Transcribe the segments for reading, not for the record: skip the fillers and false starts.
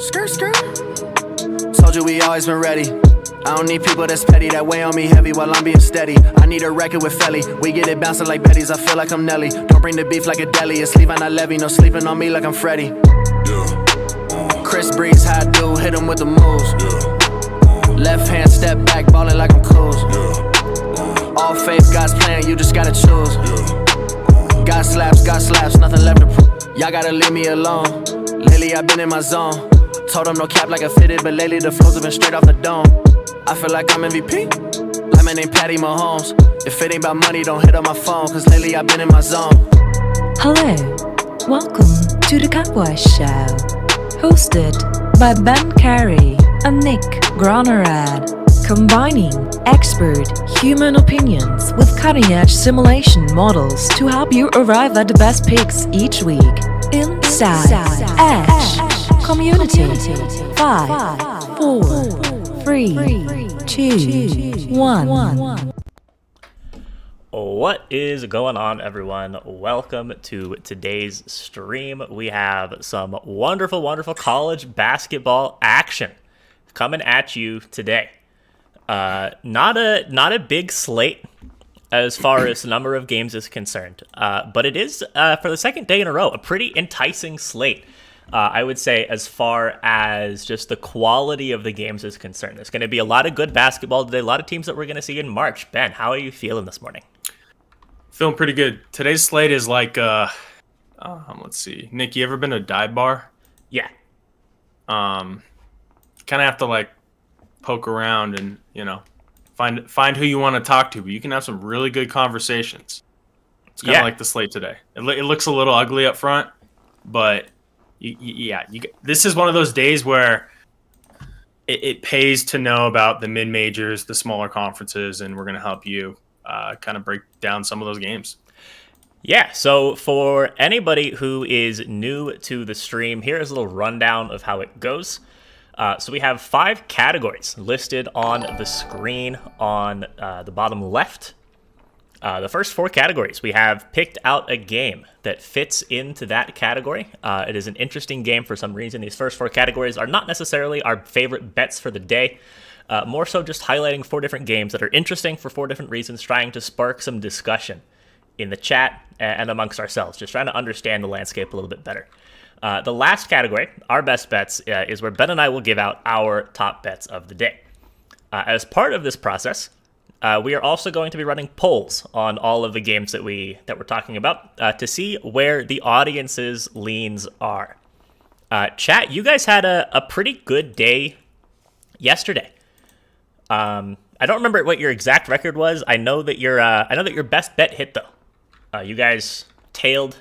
Skirt, skirt. Told you we always been ready. I don't need people that's petty, that weigh on me heavy while I'm being steady. I need a record with Felly. We get it bouncing like Betty's, I feel like I'm Nelly. Don't bring the beef like a deli. It's leave on I levy, no sleeping on me like I'm Freddy. Chris Breeze, how I do, hit him with the moves. Left hand step back, ballin' like I'm Coos. All faith, God's plan, you just gotta choose. God slaps, nothing left to prove. Y'all gotta leave me alone. Lately I've been in my zone. Told them no cap like I fitted, but lately the flows have been straight off the dome. I feel like I'm MVP, like my name Patty Mahomes. If it ain't about money, don't hit up my phone, cause lately I've been in my zone. Hello, welcome to the Cowboy Show, hosted by Ben Carey and Nick Gronerad, combining expert human opinions with cutting-edge simulation models to help you arrive at the best picks each week. Inside Edge Community. 5, 4, 3, 2, 1. What is going on, everyone? Welcome to today's stream. We have some wonderful college basketball action coming at you today. Not a big slate as far as the number of games is concerned, but it is, for the second day in a row, a pretty enticing slate. I would say as far as just the quality of the games is concerned. There's going to be a lot of good basketball today, a lot of teams that we're going to see in March. Ben, how are you feeling this morning? Feeling pretty good. Today's slate is like, let's see. Nick, you ever been to a dive bar? Yeah. Kind of have to like poke around and, find who you want to talk to, but you can have some really good conversations. It's kind of like the slate today. It looks a little ugly up front, but this is one of those days where it pays to know about the mid-majors, the smaller conferences, and we're going to help you kind of break down some of those games. Yeah, so for anybody who is new to the stream, here is a little rundown of how it goes. So we have 5 categories listed on the screen on the bottom left. The first 4 categories, we have picked out a game that fits into that category. It is an interesting game for some reason. These first 4 categories are not necessarily our favorite bets for the day. More so just highlighting 4 different games that are interesting for 4 different reasons, trying to spark some discussion in the chat and amongst ourselves, just trying to understand the landscape a little bit better. The last category, our best bets, is where Ben and I will give out our top bets of the day. As part of this process, we are also going to be running polls on all of the games that we're talking about to see where the audience's leans are. Chat, you guys had a pretty good day yesterday. I don't remember what your exact record was. I know that your best bet hit though. You guys tailed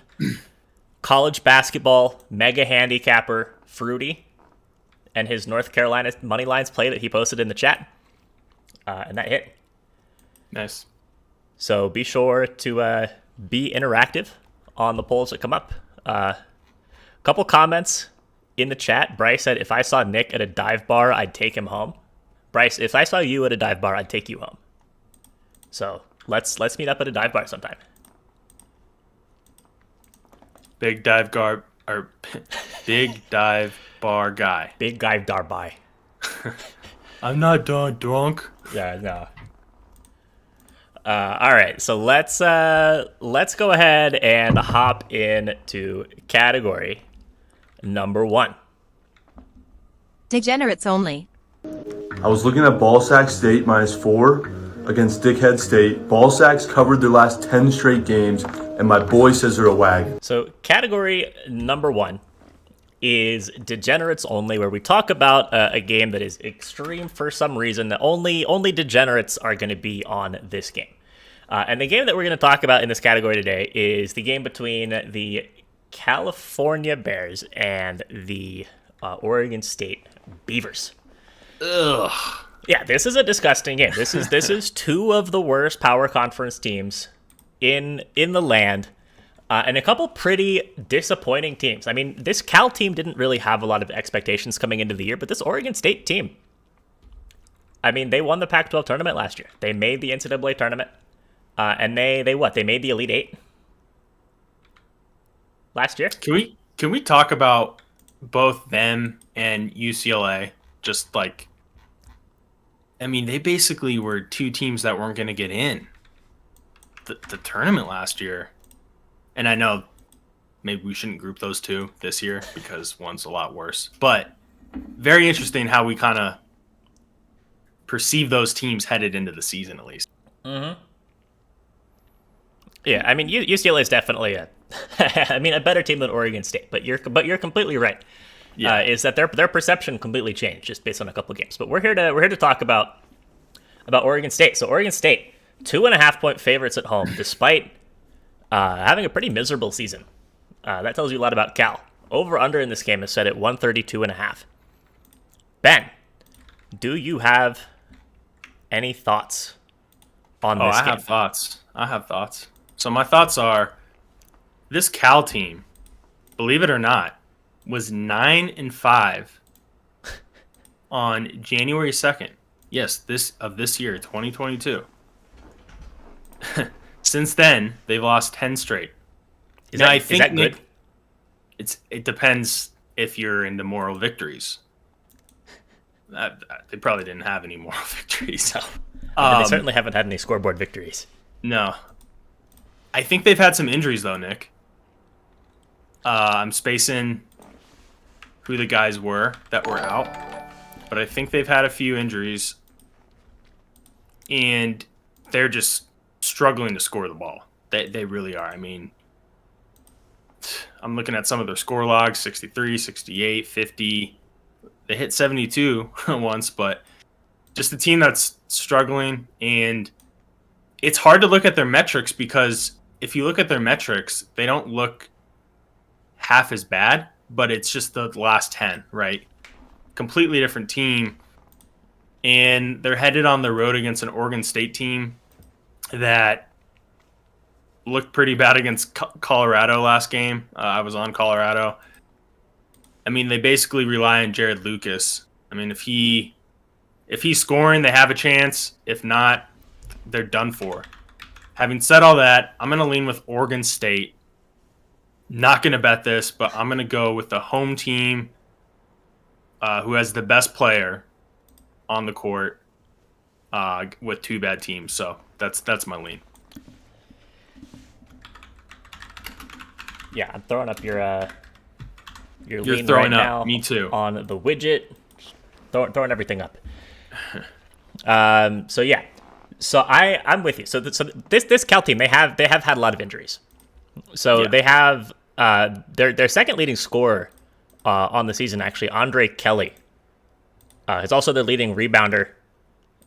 college basketball mega handicapper Fruity and his North Carolina money lines play that he posted in the chat, and that hit. Nice. So be sure to be interactive on the polls that come up. Couple comments in the chat. Bryce said, if I saw Nick at a dive bar, I'd take him home. Bryce, if I saw you at a dive bar, I'd take you home. So let's meet up at a dive bar sometime. Big dive bar guy. Big dive bar guy. I'm not drunk. Yeah, no. All right, so let's go ahead and hop into category number 1. Degenerates Only. I was looking at Ballsack State -4 against Dickhead State. Ballsacks covered their last 10 straight games, and my boy says they're a wagon. So category number 1 is Degenerates Only, where we talk about a game that is extreme for some reason. Only degenerates are going to be on this game. And the game that we're going to talk about in this category today is the game between the California Bears and the Oregon State Beavers. Ugh. Yeah, this is a disgusting game. This is 2 of the worst power conference teams in the land. And a couple pretty disappointing teams. I mean, this Cal team didn't really have a lot of expectations coming into the year, but this Oregon State team, I mean, they won the Pac-12 tournament last year. They made the NCAA tournament. And they made the Elite 8 last year. Can we talk about both them and UCLA, just like, I mean, they basically were two teams that weren't going to get in the tournament last year. And I know maybe we shouldn't group those two this year because one's a lot worse. But very interesting how we kind of perceive those teams headed into the season, at least. Mm-hmm. Yeah, I mean, UCLA is definitely a better team than Oregon State. But you're completely right. Yeah, is that their perception completely changed just based on a couple of games. But we're here to talk about Oregon State. So Oregon State, 2.5-point favorites at home, despite having a pretty miserable season. That tells you a lot about Cal. Over under in this game is set at 132.5. Ben, do you have any thoughts on this game? I have thoughts. So my thoughts are, this Cal team, believe it or not, was 9-5 on January 2nd. Yes, this year, 2022. Since then, they've lost 10 straight. Is that good? Nick, it depends if you're into moral victories. They probably didn't have any moral victories. No. They certainly haven't had any scoreboard victories. No. I think they've had some injuries, though, Nick. I'm spacing who the guys were that were out, but I think they've had a few injuries, and they're just struggling to score the ball. They really are. I mean, I'm looking at some of their score logs, 63, 68, 50. They hit 72 once, but just a team that's struggling, and it's hard to look at their metrics because if you look at their metrics, they don't look half as bad, but it's just the last 10, right? Completely different team. And they're headed on the road against an Oregon State team that looked pretty bad against Colorado last game. I was on Colorado. I mean, they basically rely on Jared Lucas. I mean, if he's scoring, they have a chance. If not, they're done for. Having said all that, I'm going to lean with Oregon State. Not going to bet this, but I'm going to go with the home team who has the best player on the court with two bad teams. So that's my lean. Yeah, I'm throwing up your You're lean throwing right up. now. Me too. On the widget, throwing everything up. So yeah, so I'm with you. So this Cal team, they have had a lot of injuries. So Yeah. they have their second leading scorer on the season, actually, Andre Kelly. Is also their leading rebounder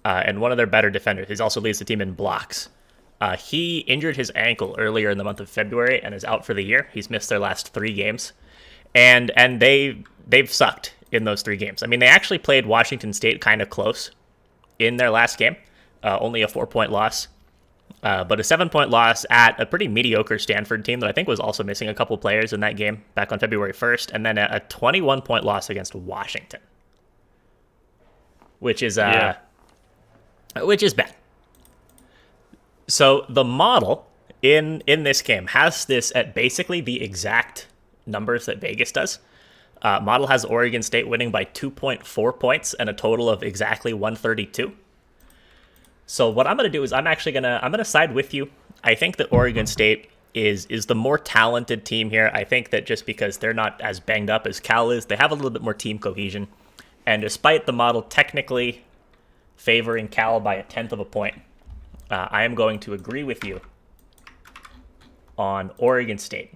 and one of their better defenders. He also leads the team in blocks. He injured his ankle earlier in the month of February and is out for the year. He's missed their last 3 games, and they've sucked in those 3 games. I mean, they actually played Washington State kind of close in their last game, only a 4-point loss. But a 7-point loss at a pretty mediocre Stanford team that I think was also missing a couple players in that game back on February 1st, and then a 21-point loss against Washington, which is bad. So the model in this game has this at basically the exact numbers that Vegas does. Model has Oregon State winning by 2.4 points and a total of exactly 132. So what I'm going to do is I'm going to side with you. I think that Oregon State is the more talented team here. I think that just because they're not as banged up as Cal is, they have a little bit more team cohesion. And despite the model technically favoring Cal by 1/10 of a point, I am going to agree with you on Oregon State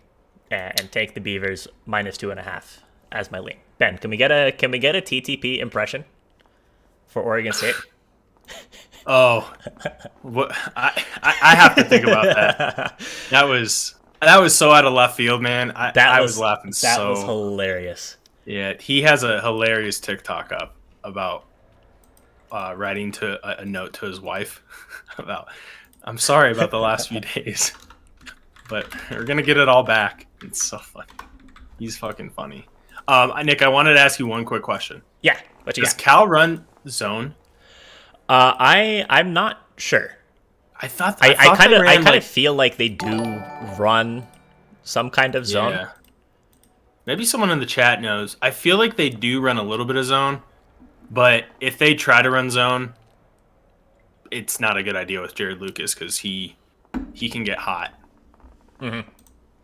and take the Beavers -2.5 as my lean. Ben, can we get a TTP impression for Oregon State? Oh, what I have to think about that. That was so out of left field, man. I was laughing so. That was hilarious. Yeah, he has a hilarious TikTok up about writing a note to his wife about, I'm sorry about the last few days, but we're gonna get it all back. It's so funny. He's fucking funny. Nick, I wanted to ask you one quick question. Yeah, what you Does got? Cal run zone? I'm not sure. I thought I kind of of feel like they do run some kind of zone. Yeah. Maybe someone in the chat knows. I feel like they do run a little bit of zone, but if they try to run zone, it's not a good idea with Jared Lucas because he can get hot. Mm-hmm.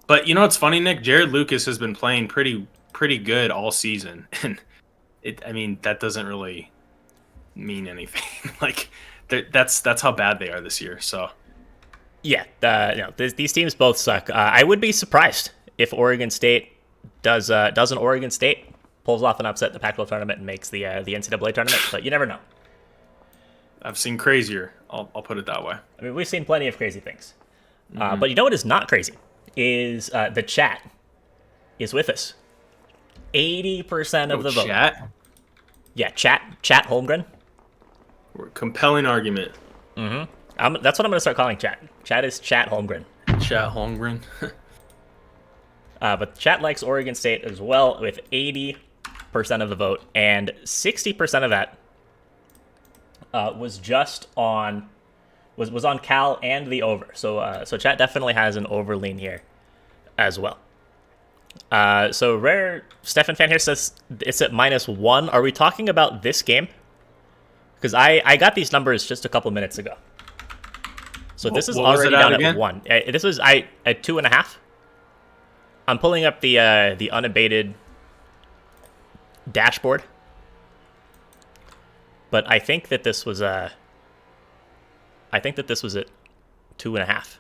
But you know what's funny, Nick? Jared Lucas has been playing pretty good all season, and that doesn't really mean anything. Like that's how bad they are this year. So yeah, these teams both suck. I would be surprised if Oregon State doesn't Oregon State pulls off an upset in the Pac-12 tournament and makes the NCAA tournament, but you never know. I've seen crazier. I'll put it that way. I mean, we've seen plenty of crazy things. But you know what is not crazy is the chat is with us. 80% of the vote. Chat? Yeah, chat Holmgren. Compelling argument. Mm-hmm. That's what I'm going to start calling chat. Chat is Chat Holmgren. Chat Holmgren. But chat likes Oregon State as well with 80% of the vote, and 60% of that was just on was on Cal and the over. So chat definitely has an over lean here as well. So Rare Stefan fan here says it's at -1. Are we talking about this game? Because I got these numbers just a couple minutes ago. So this is already down at 1. This was at 2.5. I'm pulling up the unabated dashboard, but I think that this was at 2.5.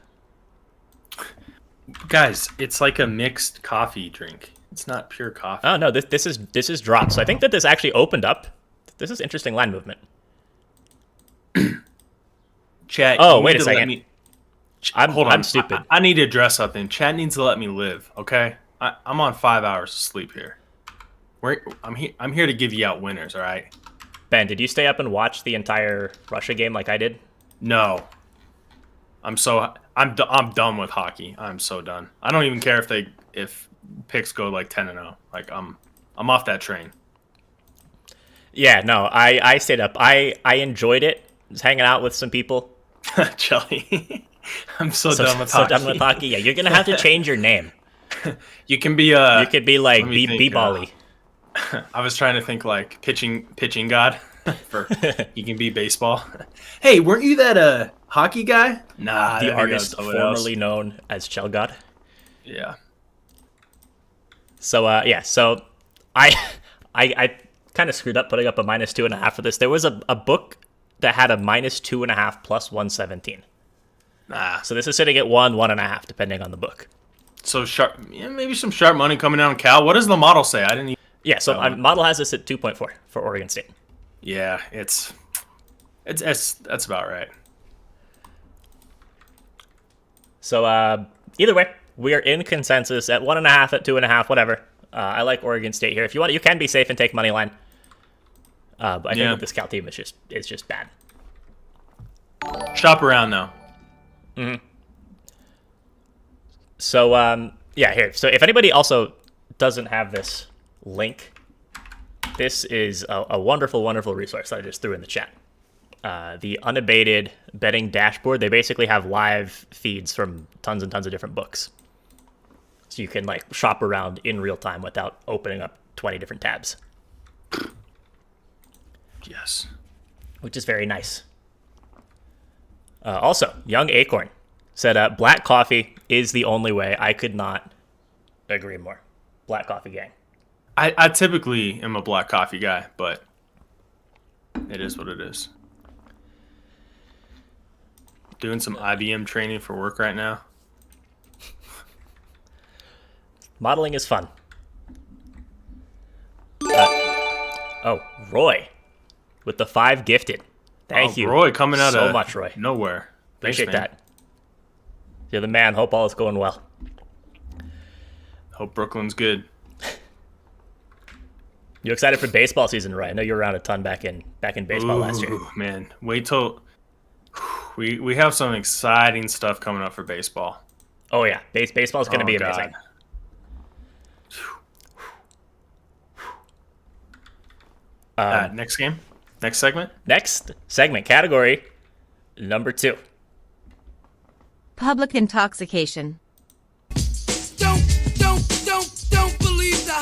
Guys, it's like a mixed coffee drink. It's not pure coffee. Oh no, this is dropped. So I think that this actually opened up. This is interesting line movement. Chat. Oh, wait a second. I'm stupid. I need to address something. Chad needs to let me live, okay? I'm on 5 hours of sleep here. I'm here to give you out winners, all right? Ben, did you stay up and watch the entire Russia game like I did? No. I'm done with hockey. I'm so done. I don't even care if picks go like 10-0. Like I'm off that train. Yeah, no, I stayed up. I enjoyed it. Just hanging out with some people. Jelly. I'm so done with hockey. So done with hockey. Yeah, you're gonna have to change your name. You can be you could be like B-Bally. I was trying to think like pitching god. You can be baseball. Hey, weren't you that hockey guy? Nah, the artist formerly known as Chelgod. Yeah. So so I kind of screwed up putting up a -2.5 for this. There was a book that had a -2.5 plus 117. Nah. So this is sitting at 1.5, depending on the book. So sharp, maybe some sharp money coming down Cal. What does the model say? I didn't even... Yeah, so model has this at 2.4 for Oregon State. Yeah, that's about right. So either way, we are in consensus at 1.5, at 2.5, whatever. I like Oregon State here. If you want, you can be safe and take money line. But I think that this Cal team is just bad. Shop around though. Mm-hmm. So yeah, here. So if anybody also doesn't have this link, this is a wonderful, wonderful resource that I just threw in the chat. The unabated betting dashboard. They basically have live feeds from tons and tons of different books, so you can like shop around in real time without opening up 20 different tabs. Yes, which is very nice. Also, Young Acorn said, black coffee is the only way. I could not agree more. Black coffee gang. I typically am a black coffee guy, but it is what it is. Doing some IBM training for work right now. Modeling is fun. Oh, Roy with the 5 gifted. Thank you. Roy coming out so of much, Roy. Nowhere. Appreciate that. You're the man. Hope all is going well. Hope Brooklyn's good. You excited for baseball season, Roy? I know you were around a ton back in baseball last year. Man, wait till we have some exciting stuff coming up for baseball. Oh yeah, baseball is going to be amazing. Next game? Next segment? Next segment, category number 2. Public intoxication. Don't believe the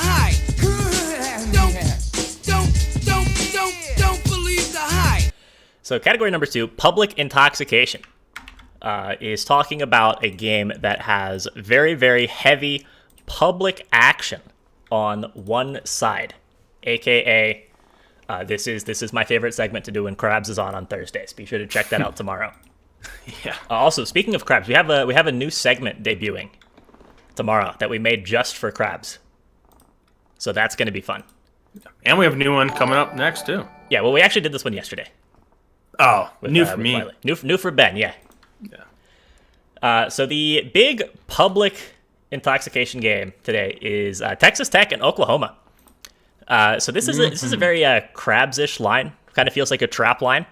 So category number 2, public intoxication, is talking about a game that has very, very heavy public action on one side, aka this is my favorite segment to do when Krabs is on Thursdays. Be sure to check that out tomorrow. Yeah. Also, speaking of Krabs, we have a new segment debuting tomorrow that we made just for Krabs. So that's going to be fun. And we have a new one coming up next too. Yeah, well, we actually did this one yesterday. Oh, With, new for with me. Wiley. New for Ben, yeah. Yeah. So the big public intoxication game today is Texas Tech and Oklahoma. So this is a very Krabs-ish line. Kind of feels like a trap line.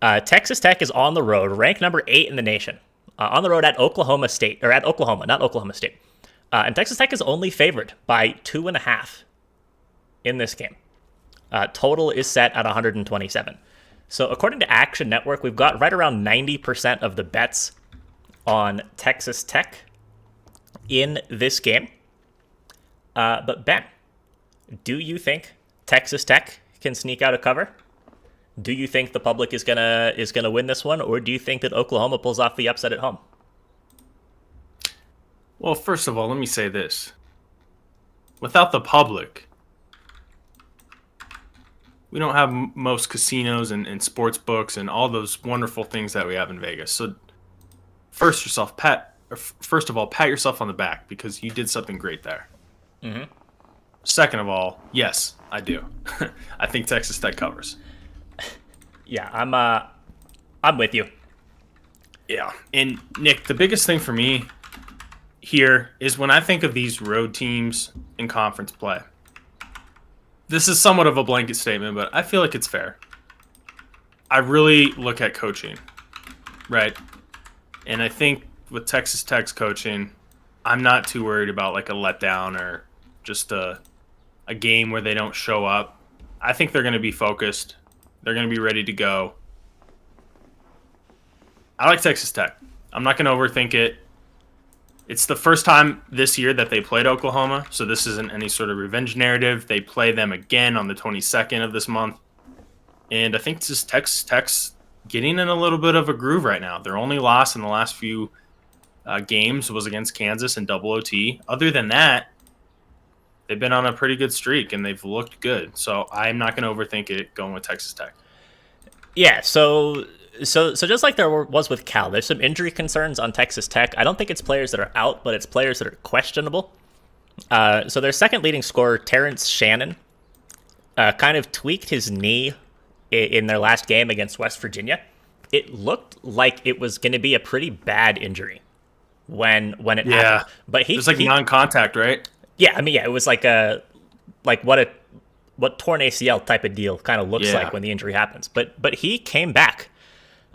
Texas Tech is on the road, ranked number 8 in the nation, on the road at Oklahoma State, or at Oklahoma, not Oklahoma State. And Texas Tech is only favored by 2.5 in this game. Total is set at 127. So according to Action Network, we've got right around 90% of the bets on Texas Tech in this game. But Ben, do you think Texas Tech can sneak out a cover? Do you think the public is gonna win this one, or do you think that Oklahoma pulls off the upset at home? Well, first of all, let me say this. Without the public, we don't have most casinos and sports books and all those wonderful things that we have in Vegas. So first of all, pat yourself on the back because you did something great there. Mm-hmm. Second of all, yes, I do. I think Texas Tech covers. Yeah, I'm with you. Yeah. And Nick, the biggest thing for me here is when I think of these road teams in conference play. This is somewhat of a blanket statement, but I feel like it's fair. I really look at coaching, right? And I think with Texas Tech's coaching, I'm not too worried about like a letdown or just a game where they don't show up. I think they're going to be focused. They're going to be ready to go. I like Texas Tech. I'm not going to overthink it. It's the first time this year that they played Oklahoma, so this isn't any sort of revenge narrative. They play them again on the 22nd of this month. And I think just Texas Tech's getting in a little bit of a groove right now. Their only loss in the last few games was against Kansas in double OT. Other than that, they've been on a pretty good streak, and they've looked good. So I'm not going to overthink it going with Texas Tech. Yeah, so just like there was with Cal, there's some injury concerns on Texas Tech. I don't think it's players that are out, but it's players that are questionable. So their second leading scorer, Terrence Shannon, kind of tweaked his knee in their last game against West Virginia. It looked like it was going to be a pretty bad injury when it happened. But it was like non-contact, right? Yeah, I mean, yeah, it was like what torn ACL type of deal kind of looks like when the injury happens. But he came back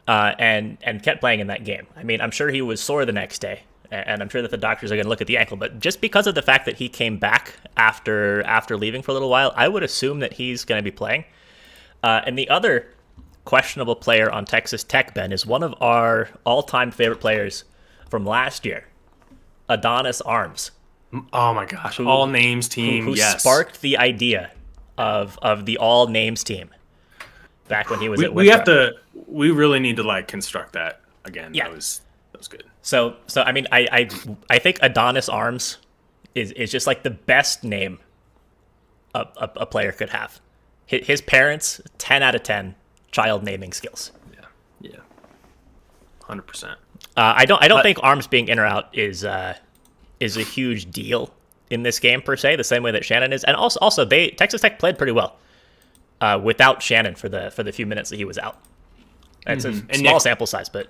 and kept playing in that game. I mean, I'm sure he was sore the next day, and I'm sure that the doctors are going to look at the ankle. But just because of the fact that he came back after leaving for a little while, I would assume that he's going to be playing. And the other questionable player on Texas Tech, Ben, is one of our all-time favorite players from last year, Adonis Arms. Oh my gosh, all names team, who sparked the idea of the all names team back when he was at Winthrop. We really need to like construct that again. Yeah. That was good. So I mean, I think Adonis Arms is just like the best name a player could have. His parents, 10 out of 10 child naming skills. Yeah, 100%. I don't think Arms being in or out is a huge deal in this game per se, the same way that Shannon is. And also Texas Tech played pretty well without Shannon for the few minutes that he was out. That's a small sample size, but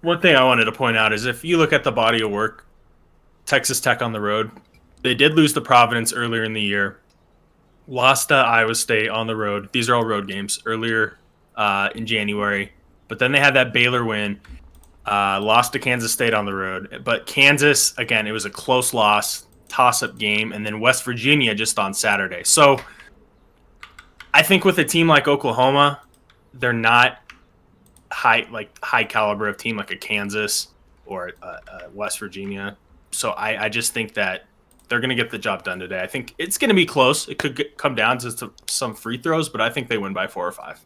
one thing I wanted to point out is if you look at the body of work, Texas Tech on the road, they did lose to Providence earlier in the year, lost to Iowa State on the road. These are all road games earlier in January, but then they had that Baylor win. Lost to Kansas State on the road. But Kansas, again, it was a close loss, toss-up game, and then West Virginia just on Saturday. So I think with a team like Oklahoma, they're not high caliber of team like a Kansas or a West Virginia. So I just think that they're going to get the job done today. I think it's going to be close. It could come down to some free throws, but I think they win by 4 or 5.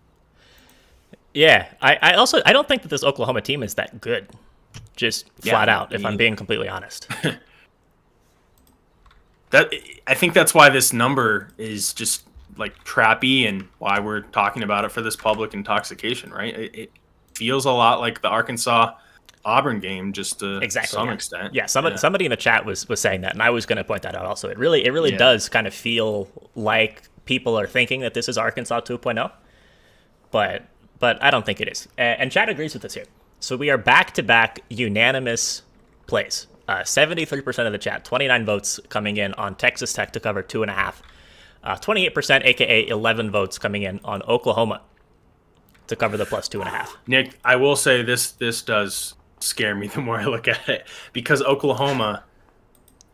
Yeah, I also I don't think that this Oklahoma team is that good, just flat out. If I'm being completely honest, I think that's why this number is just like trappy, and why we're talking about it for this public intoxication, right? It feels a lot like the Arkansas Auburn game, just to some extent. Yeah, somebody in the chat was saying that, and I was going to point that out also. It really does kind of feel like people are thinking that this is Arkansas 2.0, but I don't think it is. And chat agrees with us here. So we are back-to-back unanimous plays. 73% of the chat, 29 votes coming in on Texas Tech to cover 2.5. 28%, aka 11 votes coming in on Oklahoma to cover the plus 2.5. Nick, I will say this does scare me the more I look at it, because Oklahoma,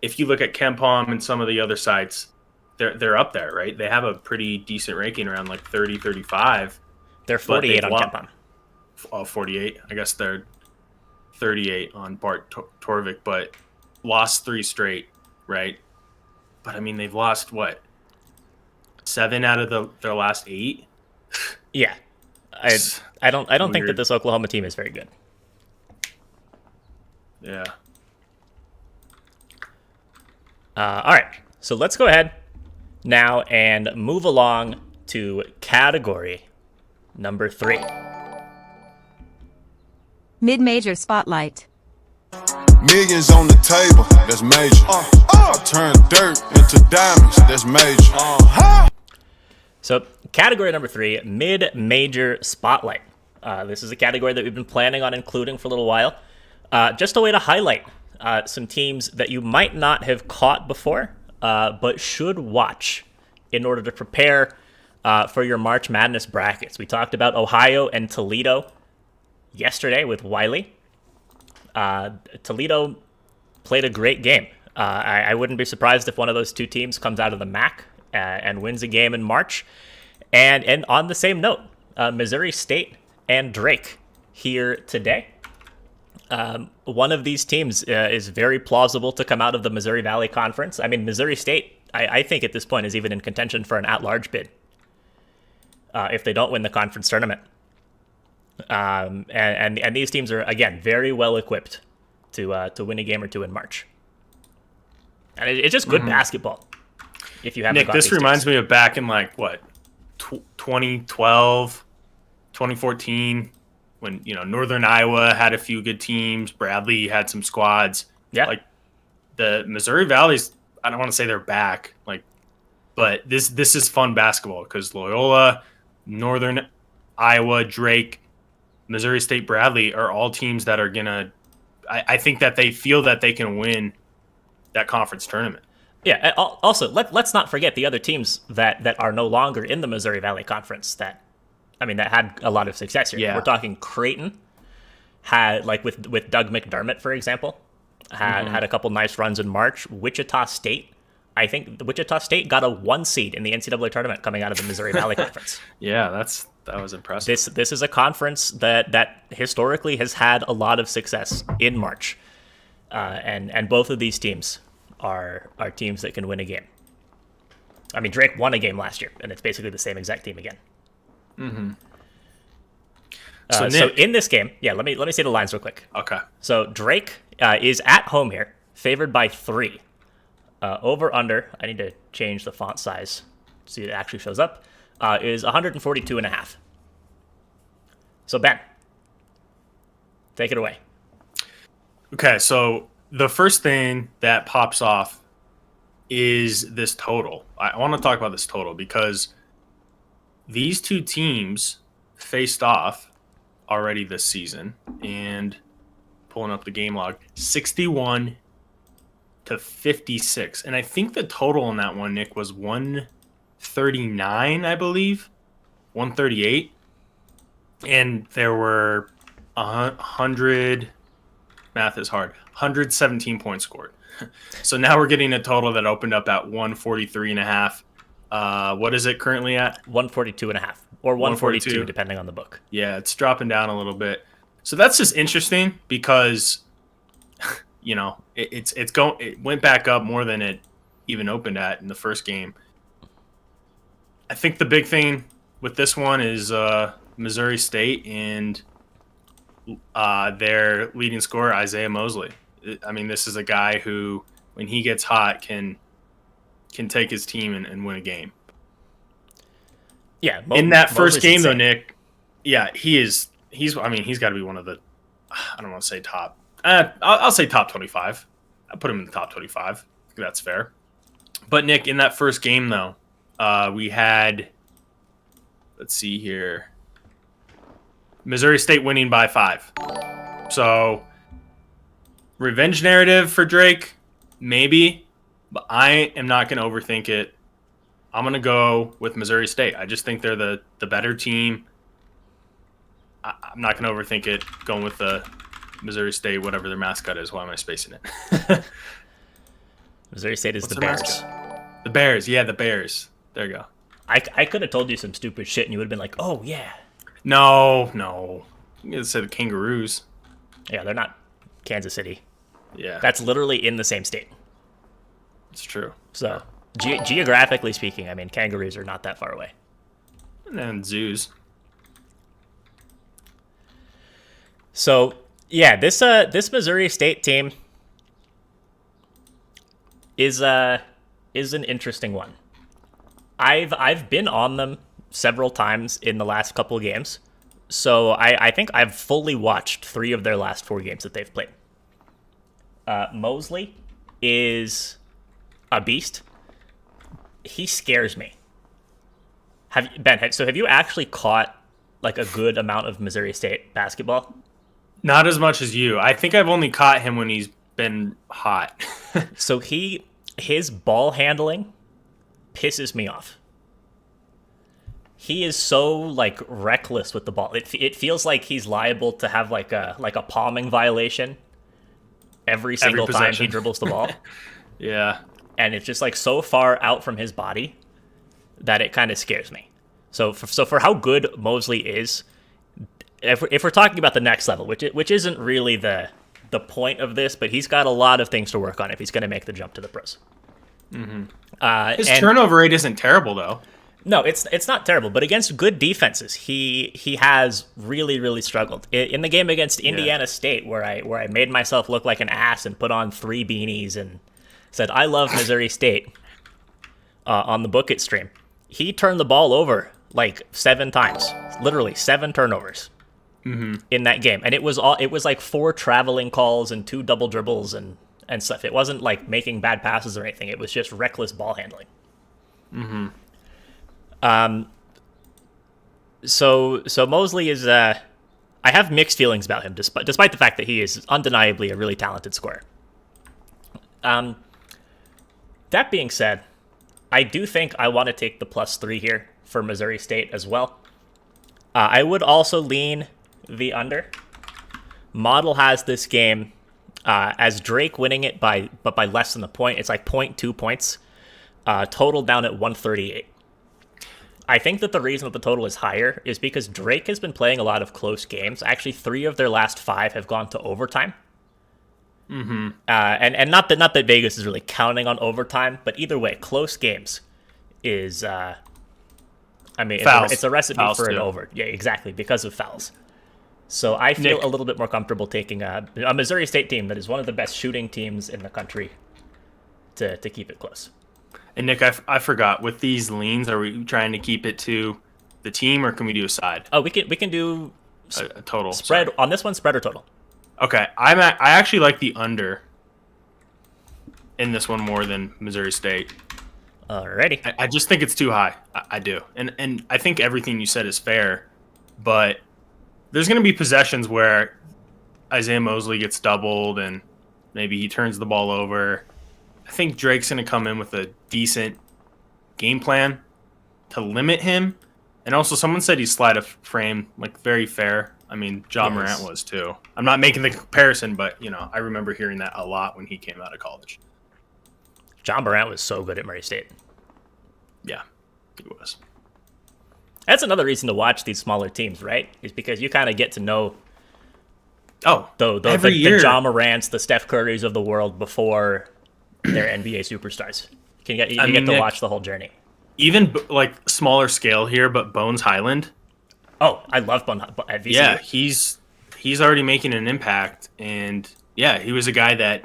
if you look at KenPom and some of the other sites, they're up there, right? They have a pretty decent ranking, around like 30, 35. They're 48 on KenPom. 48. I guess they're 38 on Bart Torvik, but lost 3 straight, right? But I mean, they've lost what? 7 out of their last 8. Yeah, I don't think that this Oklahoma team is very good. Yeah. All right, so let's go ahead now and move along to category number 3. MidMajor Spotlight. Millions on the table, that's major. I turn dirt into diamonds, that's major. So category number 3, MidMajor Spotlight. This is a category that we've been planning on including for a little while. Just a way to highlight some teams that you might not have caught before, but should watch in order to prepare for your March Madness brackets. We talked about Ohio and Toledo yesterday with Wiley. Toledo played a great game. I wouldn't be surprised if one of those two teams comes out of the MAC and wins a game in March. And on the same note, Missouri State and Drake here today. One of these teams is very plausible to come out of the Missouri Valley Conference. I mean, Missouri State, I think at this point, is even in contention for an at-large bid if they don't win the conference tournament. And these teams are, again, very well equipped to win a game or two in March. And it's just good basketball. If you haven't, Nick, this reminds me of back in like what, 2012, 2014, when Northern Iowa had a few good teams. Bradley had some squads. Yeah, like the Missouri Valley's. I don't want to say they're back, but this is fun basketball because Loyola, Northern Iowa, Drake, Missouri State, Bradley are all teams that are gonna. I think that they feel that they can win that conference tournament. Yeah. Also, let's not forget the other teams that are no longer in the Missouri Valley Conference that had a lot of success here. Yeah. We're talking Creighton had, like with Doug McDermott, for example, had a couple nice runs in March. Wichita State, I think Wichita State got a 1 seed in the NCAA tournament coming out of the Missouri Valley Conference. Yeah, that was impressive. This is a conference that historically has had a lot of success in March, and both of these teams are teams that can win a game. I mean, Drake won a game last year, and it's basically the same exact team again. Mm-hmm. So in this game, let me say the lines real quick. Okay. So Drake is at home here, favored by 3. Over under, I need to change the font size to see it actually shows up, is 142.5. So Ben, take it away. Okay, so the first thing that pops off is this total. I want to talk about this total because these two teams faced off already this season, and pulling up the game log, 61 to 56. And I think the total on that one, Nick, was 139, I believe, 138. And there were 100, math is hard, 117 points scored. So now we're getting a total that opened up at 143.5. What is it currently at? 142.5 or 142, depending on the book. Yeah, it's dropping down a little bit. So that's just interesting because, it went back up more than it even opened at in the first game. I think the big thing with this one is Missouri State and their leading scorer, Isaiah Mosley. I mean, this is a guy who, when he gets hot, can take his team and win a game. Yeah, in that first Mosley's game, insane. though, Nick, yeah, he's got to be one of the, I don't want to say top. I'll say top 25. I'll put him in the top 25. I think that's fair. But, Nick, in that first game, though, we had, let's see here, Missouri State winning by 5. So, revenge narrative for Drake, maybe, but I am not going to overthink it. I'm going to go with Missouri State. I just think they're the better team. I'm not going to overthink it, going with the Missouri State, whatever their mascot is. Why am I spacing it? Missouri State is What's the their Bears. mascot? The Bears. Yeah, the Bears. There you go. I could have told you some stupid shit and you would have been like, oh, yeah. No. You gotta say the Kangaroos. Yeah, they're not Kansas City. Yeah, That's literally in the same state. it's true. So, geographically speaking, I mean, kangaroos are not that far away. And then zoos. So, yeah, this Missouri State team is an interesting one. I've been on them several times in the last couple of games. So I think I've fully watched 3 of their last 4 games that they've played. Mosley is a beast. He scares me. Have you actually caught like a good amount of Missouri State basketball? Not as much as you. I think I've only caught him when he's been hot. So his ball handling pisses me off. He is so like reckless with the ball. It feels like he's liable to have like a palming violation every single time he dribbles the ball. Yeah. And it's just like so far out from his body that it kind of scares me. So for how good Mosley is, if we're talking about the next level, which isn't really the point of this, but he's got a lot of things to work on if he's going to make the jump to the pros. Mm-hmm. His turnover rate isn't terrible though. No, it's not terrible, but against good defenses, he has really, really struggled. In the game against Indiana State, where I made myself look like an ass and put on 3 beanies and said I love Missouri State on the Book It stream, he turned the ball over like 7 times, literally 7 turnovers in that game, and it was like 4 traveling calls and 2 double dribbles and stuff. It wasn't like making bad passes or anything. It was just reckless ball handling. Mm-hmm. So Mosley is, I have mixed feelings about him, despite the fact that he is undeniably a really talented scorer. That being said, I do think I want to take the +3 here for Missouri State as well. I would also lean the under. Model has this game as Drake winning it by less than a point. It's like 0.2 points. Total down at 138. I think that the reason that the total is higher is because Drake has been playing a lot of close games. Actually, 3 of their last 5 have gone to overtime. Mm-hmm. And not that Vegas is really counting on overtime, but either way, close games is, it's a recipe fouls for an too. over. Yeah, exactly, because of fouls. So I feel Nick. a little bit more comfortable taking a Missouri State team that is one of the best shooting teams in the country to keep it close. And Nick, I forgot, with these leans, are we trying to keep it to the team or can we do a side? Oh, we can do A total spread sorry. on this one, spread or total. Okay, I actually like the under in this one more than Missouri State. Alrighty. I just think it's too high. I do, and I think everything you said is fair, but there's going to be possessions where Isaiah Mosley gets doubled and maybe he turns the ball over. I think Drake's going to come in with a decent game plan to limit him. And also, someone said he slide a frame, like, very fair. I mean, John Yes. Morant was too. I'm not making the comparison, but, I remember hearing that a lot when he came out of college. John Morant was so good at Murray State. Yeah, he was. That's another reason to watch these smaller teams, right? Is because you kind of get to know Oh, every the year. John Morants, the Steph Currys of the world before they're NBA superstars. You get to Nick, watch the whole journey. Even, like, smaller scale here, but Bones Highland, Oh, I love Bun at VCU. Yeah, he's already making an impact, and yeah, he was a guy that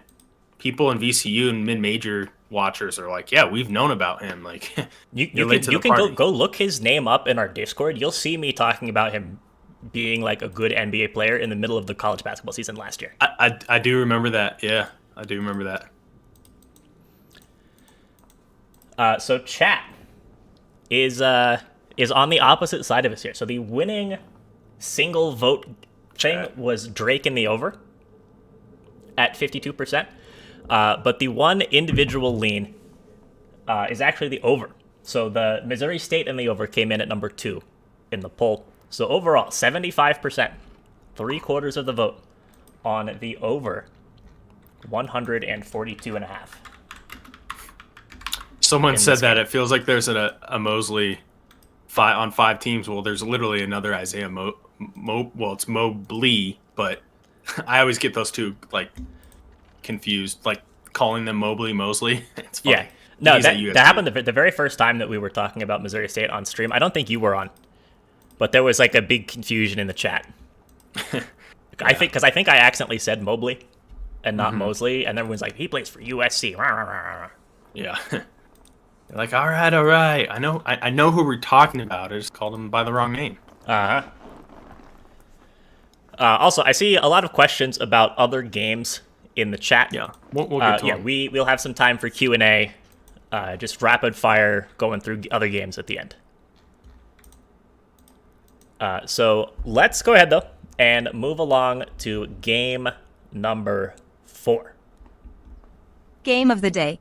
people in VCU and mid-major watchers are like, yeah, we've known about him. Like, you can go look his name up in our Discord. You'll see me talking about him being like a good NBA player in the middle of the college basketball season last year. I do remember that. Yeah, I do remember that. So chat is on the opposite side of us here. So the winning single vote thing was Drake in the over at 52%. But the one individual lean is actually the over. So the Missouri State and the over came in at number 2 in the poll. So overall, 75%, 3/4 of the vote on the over 142.5. Someone said that it feels like there's a Mosley on 5 teams. Well, there's literally another Isaiah well, it's Mobley, but I always get those two like confused, like calling them Mosley. It's funny. Yeah. No, that happened the very first time that we were talking about Missouri State on stream. I don't think you were on, but there was like a big confusion in the chat. Yeah. I think I accidentally said Mobley and not Mosley, and everyone's like, he plays for USC. Yeah. Like, all right. I know who we're talking about. I just called him by the wrong name. Also, I see a lot of questions about other games in the chat. Yeah, we'll get to them. We'll have some time for Q&A. Just rapid fire going through other games at the end. So let's go ahead though and move along to game number 4. Game of the day.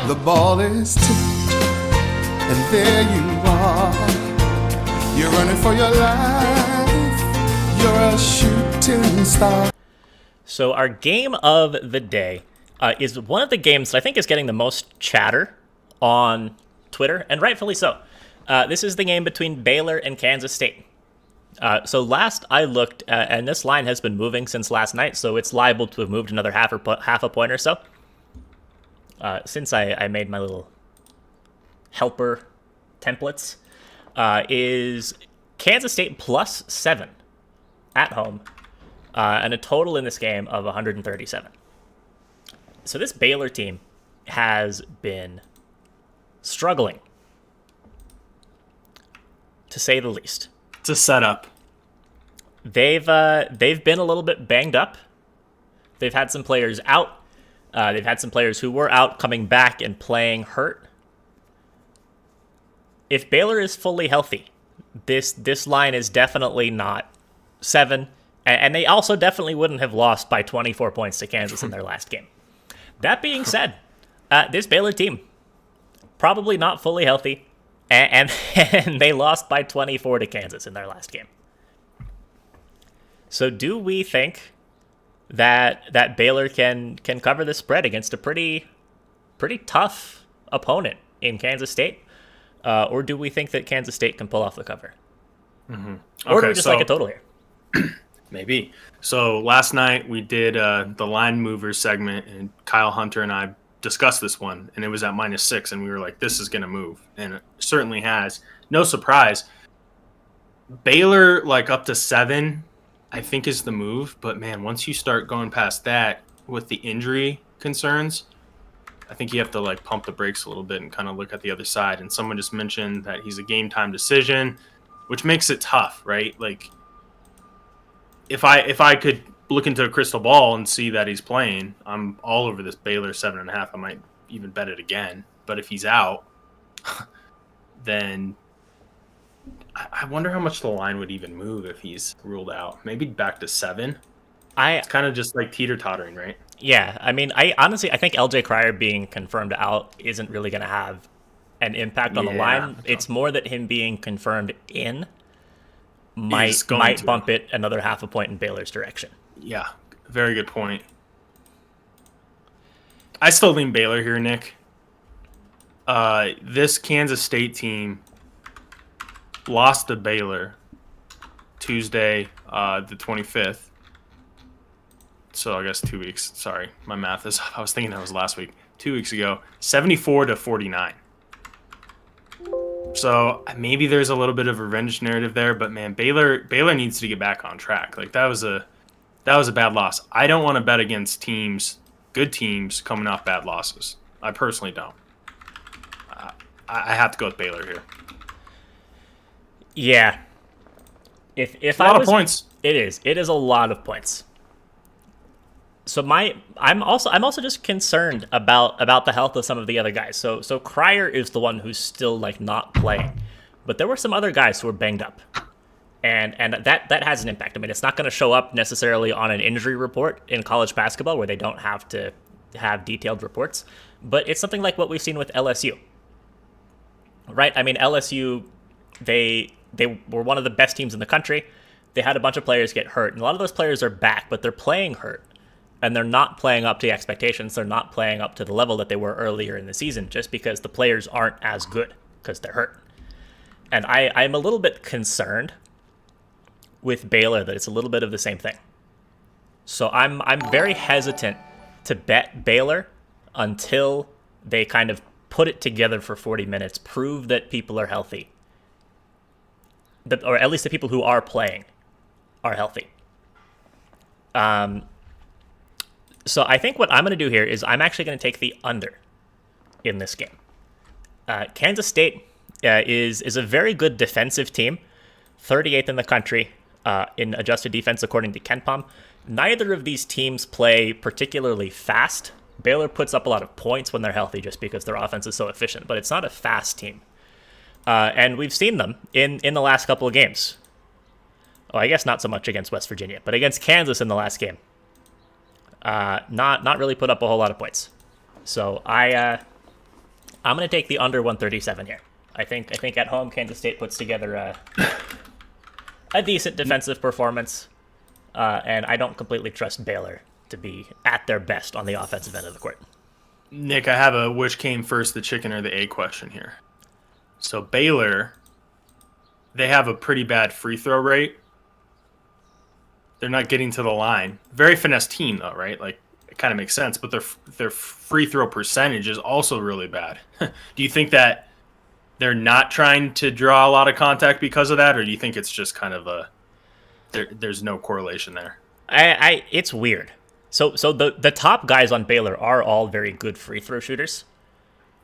The ball is tipped, and there you are. You're running for your life. You're a shooting star. So our game of the day is one of the games that I think is getting the most chatter on Twitter, and rightfully so. This is the game between Baylor and Kansas State. So last I looked, and this line has been moving since last night, so it's liable to have moved another half a point or so. Since I made my little helper templates, is Kansas State +7 at home, and a total in this game of 137. So this Baylor team has been struggling, to say the least. It's a setup. They've been a little bit banged up. They've had some players out. They've had some players who were out coming back and playing hurt. If Baylor is fully healthy, this line is definitely not 7, and they also definitely wouldn't have lost by 24 points to Kansas in their last game. That being said, this Baylor team probably not fully healthy, and they lost by 24 to Kansas in their last game. So do we think that Baylor can cover the spread against a pretty tough opponent in Kansas State? Or do we think that Kansas State can pull off the cover? Mm-hmm. Or do we just like a total here? Maybe. So last night we did the line movers segment, and Kyle Hunter and I discussed this one, and it was at -6, and we were like, this is going to move. And it certainly has. No surprise. Baylor, like up to 7, I think is the move. But, man, once you start going past that with the injury concerns, I think you have to like pump the brakes a little bit and kind of look at the other side. And someone just mentioned that he's a game time decision, which makes it tough, right? Like if I could look into a crystal ball and see that he's playing, I'm all over this Baylor 7.5. I might even bet it again. But if he's out, then I wonder how much the line would even move if he's ruled out. Maybe back to 7. It's kind of just like teeter-tottering, right? Yeah, I mean, I think LJ Cryer being confirmed out isn't really going to have an impact on the line. It's more that him being confirmed in might bump it another half a point in Baylor's direction. Yeah, very good point. I still lean Baylor here, Nick. This Kansas State team lost to Baylor Tuesday, the 25th. So I guess 2 weeks. Sorry, my math is. I was thinking that was last week. 2 weeks ago, 74-49. So maybe there's a little bit of revenge narrative there, but man, Baylor needs to get back on track. Like that was a bad loss. I don't want to bet against good teams coming off bad losses. I personally don't. I have to go with Baylor here. Yeah. If a lot of points. It is a lot of points. So I'm also just concerned about the health of some of the other guys. So Cryer is the one who's still like not playing, but there were some other guys who were banged up, and that has an impact. I mean, it's not going to show up necessarily on an injury report in college basketball where they don't have to have detailed reports, but it's something like what we've seen with LSU. Right? I mean, LSU, they were one of the best teams in the country. They had a bunch of players get hurt, and a lot of those players are back, but they're playing hurt. And they're not playing up to the expectations. They're not playing up to the level that they were earlier in the season just because the players aren't as good because they're hurt. And I'm a little bit concerned with Baylor that it's a little bit of the same thing. So I'm very hesitant to bet Baylor until they kind of put it together for 40 minutes, prove that people are healthy. Or at least the people who are playing are healthy. So I think what I'm going to do here is I'm actually going to take the under in this game. Kansas State is a very good defensive team, 38th in the country in adjusted defense according to KenPom. Neither of these teams play particularly fast. Baylor puts up a lot of points when they're healthy just because their offense is so efficient, but it's not a fast team. And we've seen them in the last couple of games. Well, I guess not so much against West Virginia, but against Kansas in the last game. Not really put up a whole lot of points. So I'm going to take the under 137 here. I think at home Kansas State puts together a decent defensive performance, and I don't completely trust Baylor to be at their best on the offensive end of the court. Nick, I have a which came first, the chicken or the egg question here. So Baylor, they have a pretty bad free throw rate. They're not getting to the line. Very finesse team, though, right? Like, it kind of makes sense. But their free throw percentage is also really bad. Do you think that they're not trying to draw a lot of contact because of that? Or do you think it's just kind of there's no correlation there? It's weird. So the top guys on Baylor are all very good free throw shooters.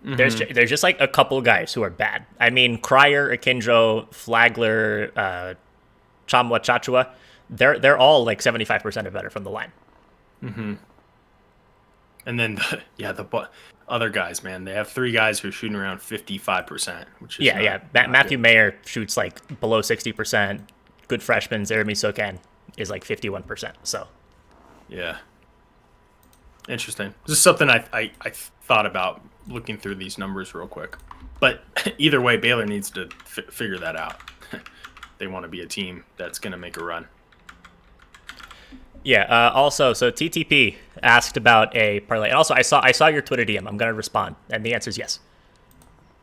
Mm-hmm. There's just like a couple guys who are bad. I mean, Cryer, Akinjo, Flagler, Chamwa Chachua, they're all like 75% or better from the line. Mm-hmm. And then the other guys, man, they have three guys who are shooting around 55%, which is Matthew Mayer shoots like below 60%. Good freshman Jeremy Sokan is like 51%. So yeah, interesting. This is something I thought about looking through these numbers real quick. But either way, Baylor needs to figure that out. They want to be a team that's going to make a run. Yeah. Also, so TTP asked about a parlay, and also I saw your Twitter DM. I'm going to respond, and the answer is yes.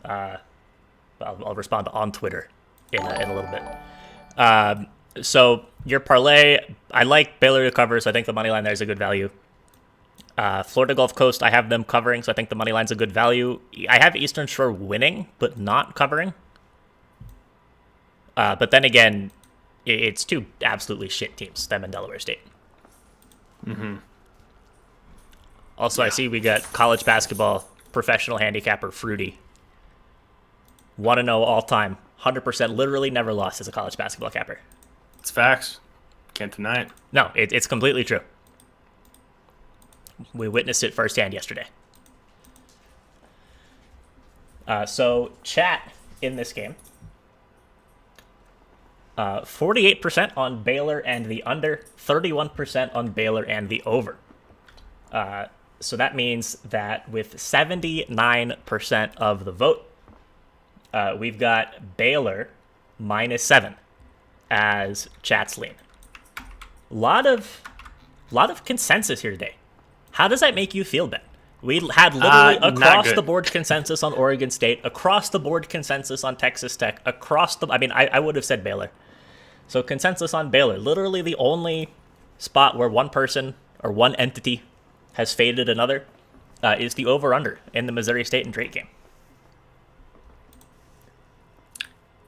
I'll respond on Twitter in a little bit. So your parlay, I like Baylor to cover, so I think the money line there is a good value. Florida Gulf Coast, I have them covering, so I think the money line's a good value. I have Eastern Shore winning, but not covering. But then again, it's two absolutely shit teams, them and Delaware State. Mm-hmm. Also, I see we got college basketball professional handicapper Fruity. 1-0 all time, 100%, literally never lost as a college basketball capper. It's facts. Can't deny it. No, it's completely true. We witnessed it firsthand yesterday. So, chat in this game. 48% on Baylor and the under, 31% on Baylor and the over. So that means that with 79% of the vote, we've got Baylor -7 as chat's lean. Lot of consensus here today. How does that make you feel, Ben? We had literally across the board consensus on Oregon State, across the board consensus on Texas Tech, I would have said Baylor. So consensus on Baylor, literally the only spot where one person or one entity has faded another is the over-under in the Missouri State and Drake game.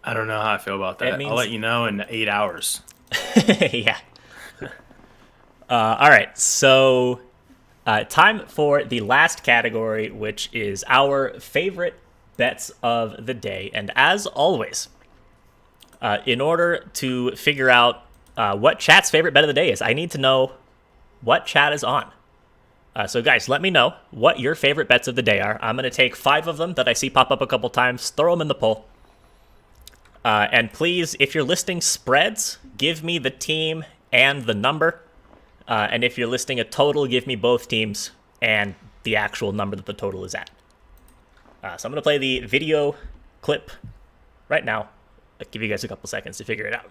I don't know how I feel about that. means- I'll let you know in 8 hours. Yeah. All right, so time for the last category, which is our favorite bets of the day. And as always, in order to figure out what chat's favorite bet of the day is, I need to know what chat is on. So guys, let me know what your favorite bets of the day are. I'm going to take 5 of them that I see pop up a couple times, throw them in the poll. And please, if you're listing spreads, give me the team and the number. And if you're listing a total, give me both teams and the actual number that the total is at. So I'm going to play the video clip right now. I'll give you guys a couple seconds to figure it out.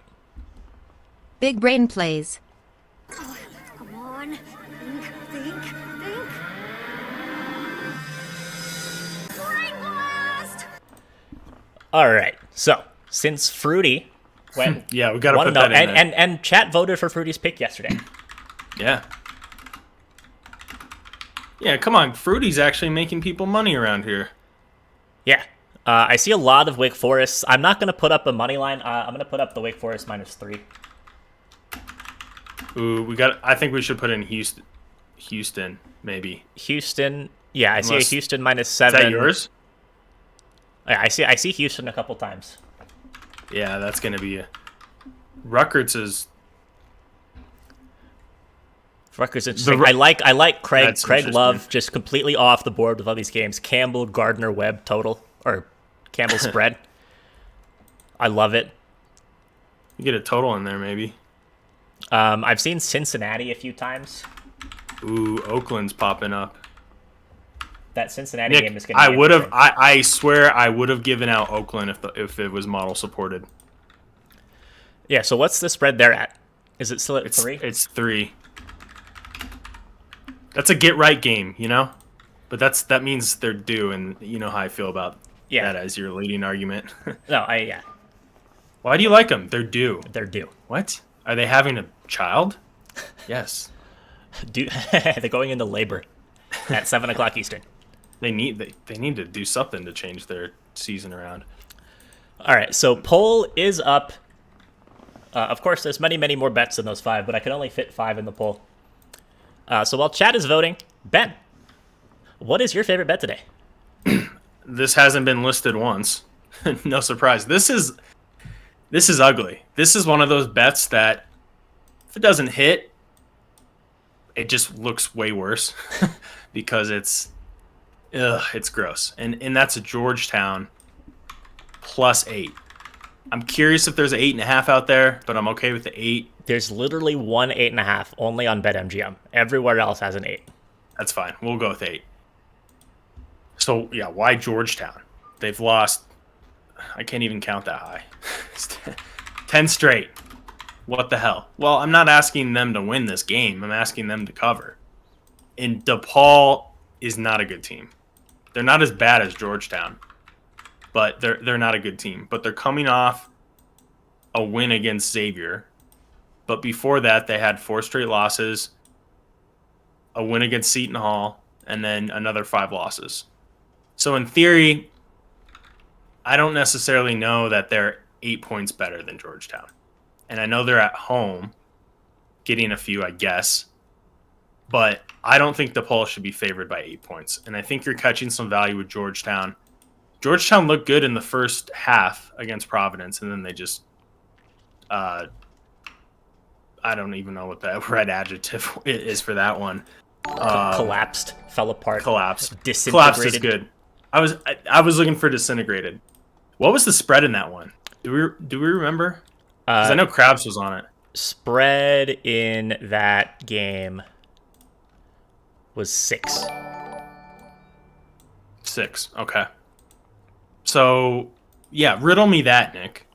Big Brain plays. Come on. Think. Brain blast! All right. So since Fruity went, Yeah, we got to put that in there. and chat voted for Fruity's pick yesterday. Yeah. Yeah, come on. Fruity's actually making people money around here. Yeah. I see a lot of Wake Forest. I'm not going to put up a money line. I'm going to put up the Wake Forest -3. Ooh, I think we should put in Houston, maybe. Houston. Yeah, I see a Houston -7. Is that yours? Yeah, I see Houston a couple times. Yeah, that's going to be a... Rutgers is... Rutgers interesting. I like Craig That's Love interesting. just completely off the board with all these games. Campbell, Gardner, Webb total or Campbell spread. I love it. You get a total in there, maybe. I've seen Cincinnati a few times. Ooh, Oakland's popping up. That Cincinnati Nick, game is going to I be would have. interesting. I swear I would have given out Oakland if it was model supported. Yeah. So what's the spread they're at? Is it still at 3? It's 3. That's a get right game, you know. But that means they're due, and you know how I feel about that as your leading argument. No, yeah, Why do you like them? They're due. they're due. What? Are they having a child? Yes. They're going into labor at 7:00 Eastern. They need to do something to change their season around. All right, so poll is up. Of course, there's many more bets than those 5, but I could only fit 5 in the poll. So while chat is voting, Ben, what is your favorite bet today? This hasn't been listed once. No surprise. This is ugly. This is one of those bets that if it doesn't hit, it just looks way worse because it's gross. And that's a Georgetown +8. I'm curious if there's an 8.5 out there, but I'm okay with the 8. There's literally one 8.5 only on BetMGM. Everywhere else has an 8. That's fine. We'll go with 8. So yeah, why Georgetown? They've lost. I can't even count that high. 10 straight. What the hell? Well, I'm not asking them to win this game. I'm asking them to cover. And DePaul is not a good team. They're not as bad as Georgetown, but they're not a good team. But they're coming off a win against Xavier. But before that, they had 4 straight losses, a win against Seton Hall, and then another 5 losses. So in theory, I don't necessarily know that they're 8 points better than Georgetown. And I know they're at home, getting a few, I guess. But I don't think DePaul should be favored by 8 points. And I think you're catching some value with Georgetown. Georgetown looked good in the first half against Providence, and then they just... I don't even know what the right adjective is for that one. Collapsed, fell apart, Collapsed. disintegrated. Collapsed is good. I was looking for disintegrated. What was the spread in that one? Do we remember? Because I know Krabs was on it. Spread in that game was 6. 6. Okay. So yeah, riddle me that, Nick.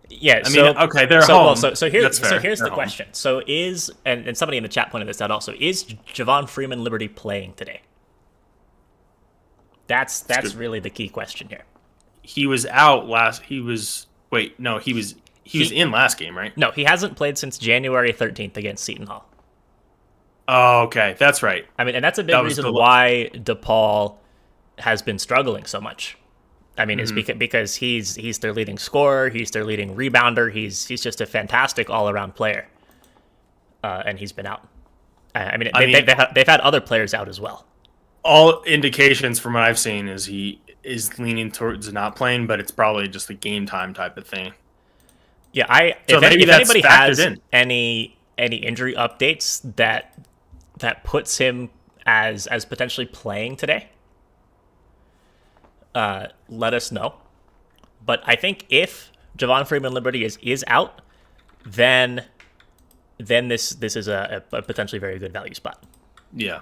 Yeah, I mean, okay, they're home. So here's That's fair. here's They're the home. question. So and somebody in the chat pointed this out also, is Javon Freeman Liberty playing today? That's really the key question here. He was out last. He was in last game, right? No, he hasn't played since January 13th against Seton Hall. Oh, okay, that's right. I mean, and that's a big That was reason the- why DePaul has been struggling so much. I mean, it's because he's their leading scorer, he's their leading rebounder, he's just a fantastic all around player, and he's been out. They've had other players out as well. All indications from what I've seen is he is leaning towards not playing, but it's probably just a game time type of thing. Yeah, So if maybe anybody that's factored has in. any injury updates that puts him as potentially playing today, let us know. But I think if Javon Freeman-Liberty is out, then this is a potentially very good value spot. Yeah,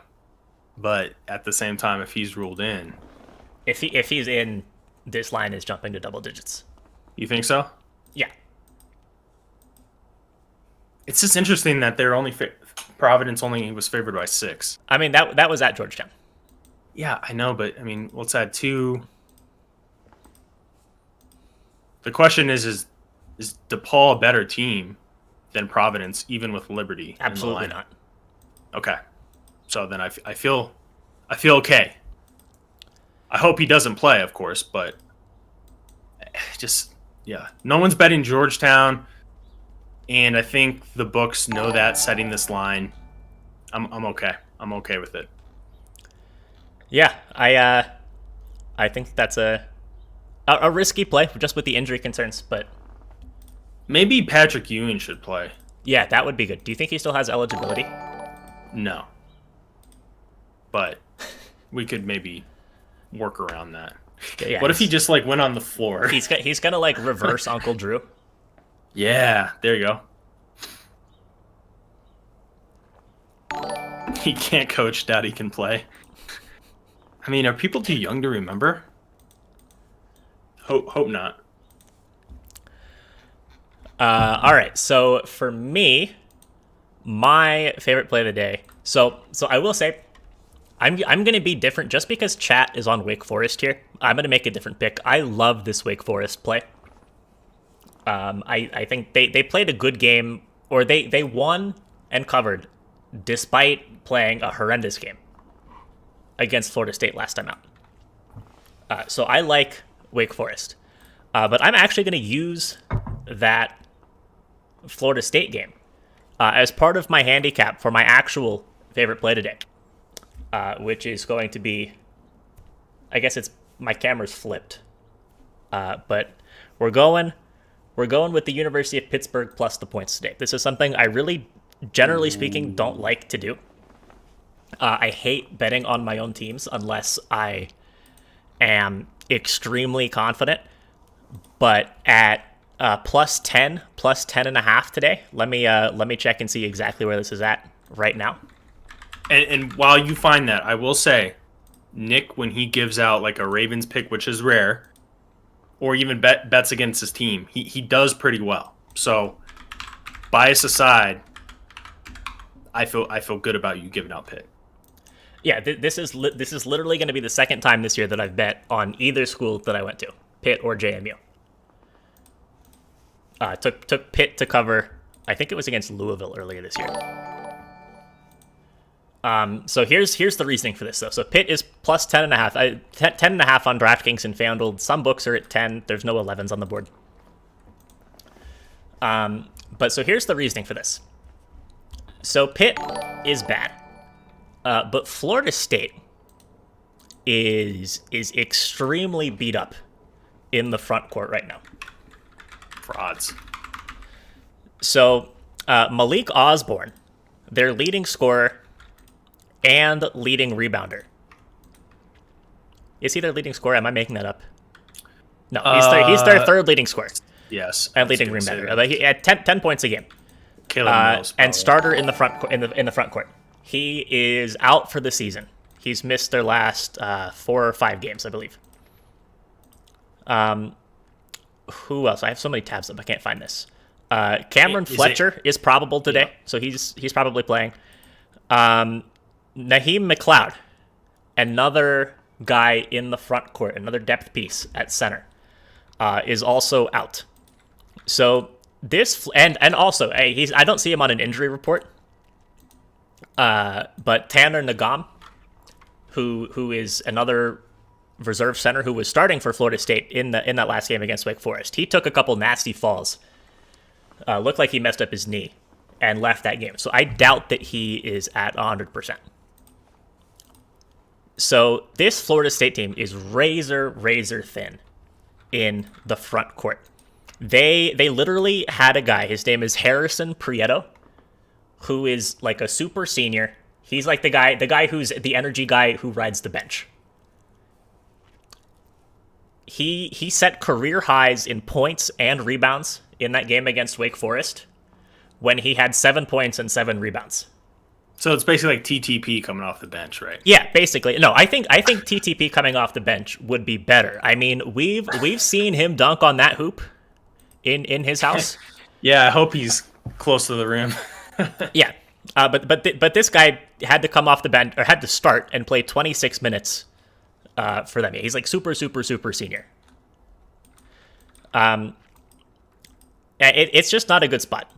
but at the same time, if he's ruled in, If he's in, this line is jumping to double digits. you think so? Yeah. It's just interesting that they're only Providence only was favored by 6. I mean, that was at Georgetown. Yeah, I know, but I mean, let's add 2. The question is DePaul a better team than Providence, even with Liberty? Absolutely not. Okay, so then I feel okay. I hope he doesn't play, of course, but just no one's betting Georgetown, and I think the books know that setting this line. I'm okay. I'm okay with it. Yeah, I think that's a risky play just with the injury concerns, but Maybe Patrick Ewing should play. yeah, that would be good. Do you think he still has eligibility? No. But we could maybe work around that. Yeah, What if he just like went on the floor? he's gonna like reverse Uncle Drew? Yeah, there you go. He can't coach, Daddy can play. I mean, are people too young to remember? Hope not. All right, so for me, my favorite play of the day. So I will say, I'm gonna be different just because chat is on Wake Forest here. I'm gonna make a different pick. I love this Wake Forest play. I think they played a good game, or they won and covered despite playing a horrendous game against Florida State last time out. So I like Wake Forest, but I'm actually going to use that Florida State game as part of my handicap for my actual favorite play today, which is going to be, I guess it's my camera's flipped, but we're going with the University of Pittsburgh plus the points today. This is something I really, generally speaking, don't like to do. I hate betting on my own teams unless I am extremely confident. But at plus 10 and a half today, let me check and see exactly where this is at right now. And while you find that, I will say, Nick, when he gives out like a Ravens pick, which is rare, or even bets against his team, he does pretty well. So, bias aside, I feel good about you giving out pick. Yeah, this is literally going to be the second time this year that I've bet on either school that I went to, Pitt or JMU. Took Pitt to cover. I think it was against Louisville earlier this year. So here's the reasoning for this though. So Pitt is plus 10.5. 10.5 on DraftKings and FanDuel. Some books are at 10. There's no 11s on the board. But so here's the reasoning for this. So Pitt is bad, but Florida State is extremely beat up in the front court right now. Frauds. So Malik Osborne, their leading scorer and leading rebounder. Is he their leading scorer? Am I making that up? No, he's their third leading scorer. Yes. And leading rebounder. He had 10 points a game. Caleb Mills, and starter in the front court. He is out for the season. He's missed their last 4 or 5 games, I believe. Who else? I have so many tabs up, I can't find this. Cameron Fletcher is probable today, so he's probably playing. Naheem McLeod, another guy in the front court, another depth piece at center, is also out. So this and also, I don't see him on an injury report. But Tanner Nagam, who is another reserve center who was starting for Florida State in that last game against Wake Forest. He took a couple nasty falls. Looked like he messed up his knee and left that game. So I doubt that he is at 100%. So this Florida State team is razor thin in the front court. They literally had a guy, his name is Harrison Prieto, who is like a super senior. He's like the guy who's the energy guy who rides the bench. He set career highs in points and rebounds in that game against Wake Forest when he had 7 points and 7 rebounds. So it's basically like TTP coming off the bench, right? Yeah, basically. No, I think TTP coming off the bench would be better. I mean, we've seen him dunk on that hoop in his house. Yeah, I hope he's close to the rim. Yeah, but this guy had to come off the bench, or had to start and play 26 minutes for them. He's like super senior. It's just not a good spot.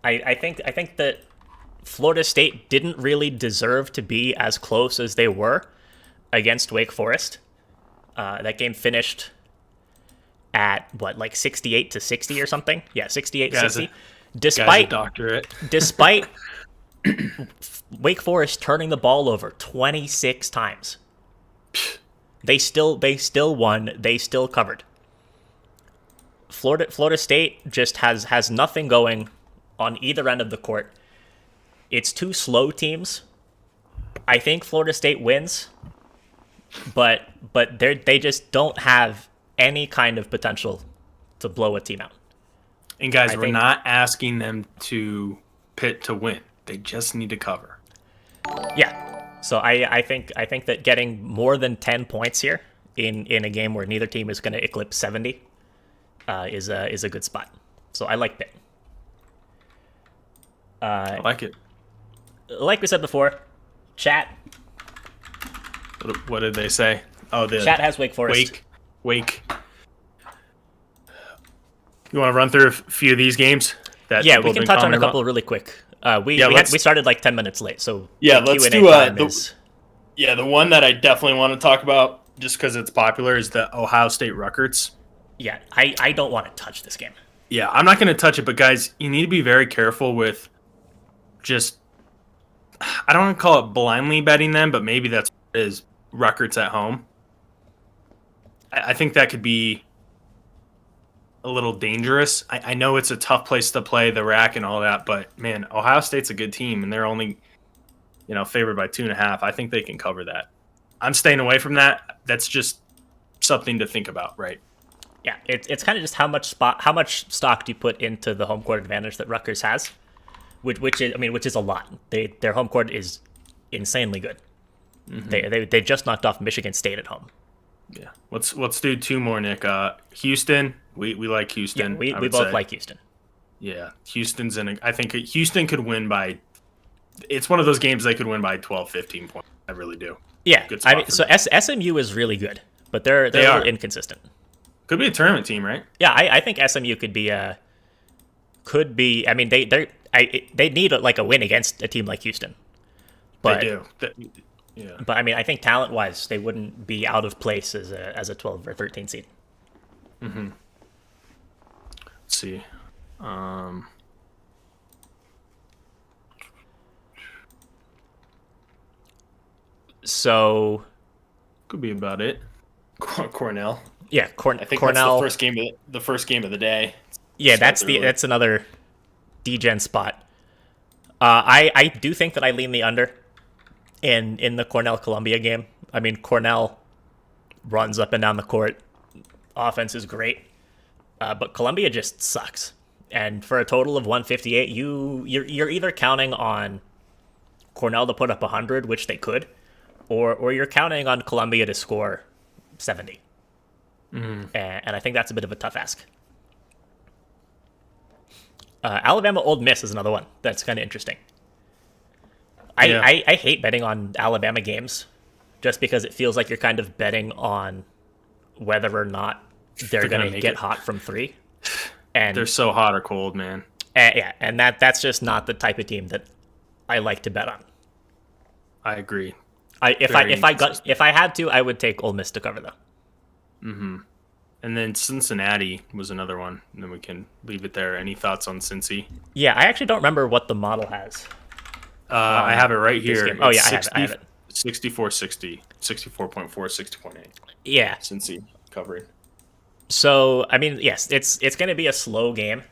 I think that Florida State didn't really deserve to be as close as they were against Wake Forest. That game finished at what, like 68-60 or something? Yeah, 68-60. Despite Wake Forest turning the ball over 26 times. They still won. They still covered. Florida State just has nothing going on either end of the court. It's two slow teams. I think Florida State wins, but they just don't have any kind of potential to blow a team out. And guys, we're not asking them to pit to win. They just need to cover. Yeah. So I think that getting more than 10 points here in a game where neither team is going to eclipse 70 is a good spot. So I like Pitt. I like it. Like we said before, chat. What did they say? Oh, the chat has Wake Forest. Wake. You want to run through a few of these games? Yeah, we can touch on a couple really quick. We started like 10 minutes late, so let's do the one that I definitely want to talk about just because it's popular is the Ohio State Rutgers. Yeah, I don't want to touch this game. Yeah, I'm not going to touch it, but guys, you need to be very careful with just, I don't want to call it blindly betting them, but maybe that's what it is, Rutgers at home. I think that could be a little dangerous. I know it's a tough place to play, the rack and all that, but man, Ohio State's a good team, and they're only, favored by 2.5. I think they can cover that. I'm staying away from that. That's just something to think about, right? Yeah, it's kind of just how much stock do you put into the home court advantage that Rutgers has, which is a lot. Their home court is insanely good. Mm-hmm. They just knocked off Michigan State at home. Yeah, let's do two more, Nick. Houston, we like Houston. Yeah, we both like Houston. Yeah, Houston's I think Houston could win by. It's one of those games they could win by 12, 15 points. I really do. Yeah, SMU is really good, but they're a little inconsistent. Could be a tournament team, right? Yeah, I think SMU could be. I mean, they need a win against a team like Houston. But, they do. Yeah. But I mean, I think talent-wise, they wouldn't be out of place as a 12 or 13 seed. Mm-hmm. Let's see. So could be about it. Cornell. Yeah, I think Cornell. That's the first game of the day. Yeah, that's another degen spot. I do think that I lean the under in the Cornell Columbia game. I mean, Cornell runs up and down the court. Offense is great, but Columbia just sucks. And for a total of 158, you're either counting on Cornell to put up 100, which they could, or you're counting on Columbia to score 70. Mm-hmm. And I think that's a bit of a tough ask. Alabama Ole Miss is another one that's kind of interesting. I hate betting on Alabama games just because it feels like you're kind of betting on whether or not they're going to get hot from three. And they're so hot or cold, man. And that's just not the type of team that I like to bet on. I agree. If I had to, I would take Ole Miss to cover though. And then Cincinnati was another one. And then we can leave it there. Any thoughts on Cincy? Yeah, I actually don't remember what the model has. I have it right this here. game. Oh, yeah, I have it. 64.60, 60.8. Yeah. Cincy covering. So, I mean, yes, it's going to be a slow game.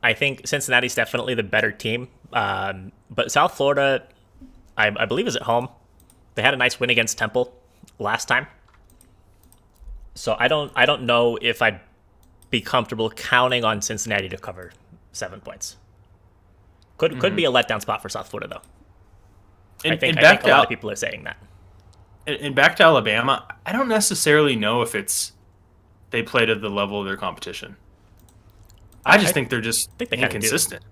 I think Cincinnati's definitely the better team. But South Florida, I believe, is at home. They had a nice win against Temple last time. So I don't know if I'd be comfortable counting on Cincinnati to cover 7 points. Could be a letdown spot for South Florida, though. I think a lot of people are saying that. And back to Alabama, I don't necessarily know if they play to the level of their competition. I just think they're just inconsistent.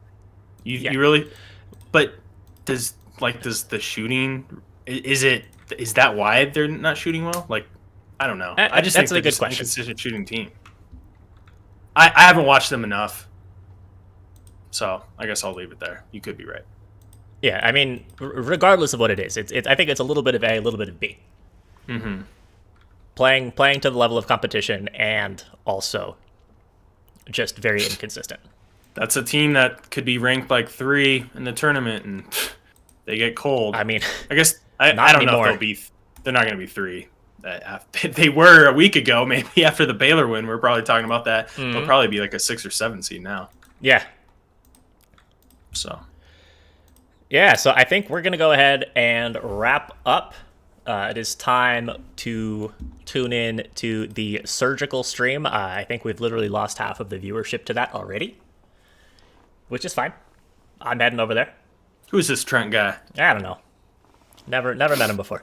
You really, but does the shooting, is that why they're not shooting well? Like, I don't know. I just think they're just an inconsistent shooting team. I haven't watched them enough, so I guess I'll leave it there. You could be right. Yeah, I mean, regardless of what it is, I think it's a little bit of A, a little bit of B. Mm-hmm. Playing to the level of competition and also just very inconsistent. That's a team that could be ranked like 3 in the tournament, and they get cold. I mean, I guess I don't know if they're not going to be 3. They were a week ago, maybe after the Baylor win. We're probably talking about that. They'll probably be like a 6 or 7 seed now. Yeah. So I think we're going to go ahead and wrap up. It is time to tune in to the surgical stream. I think we've literally lost half of the viewership to that already, which is fine. I'm heading over there. Who's this Trent guy? I don't know. Never met him before.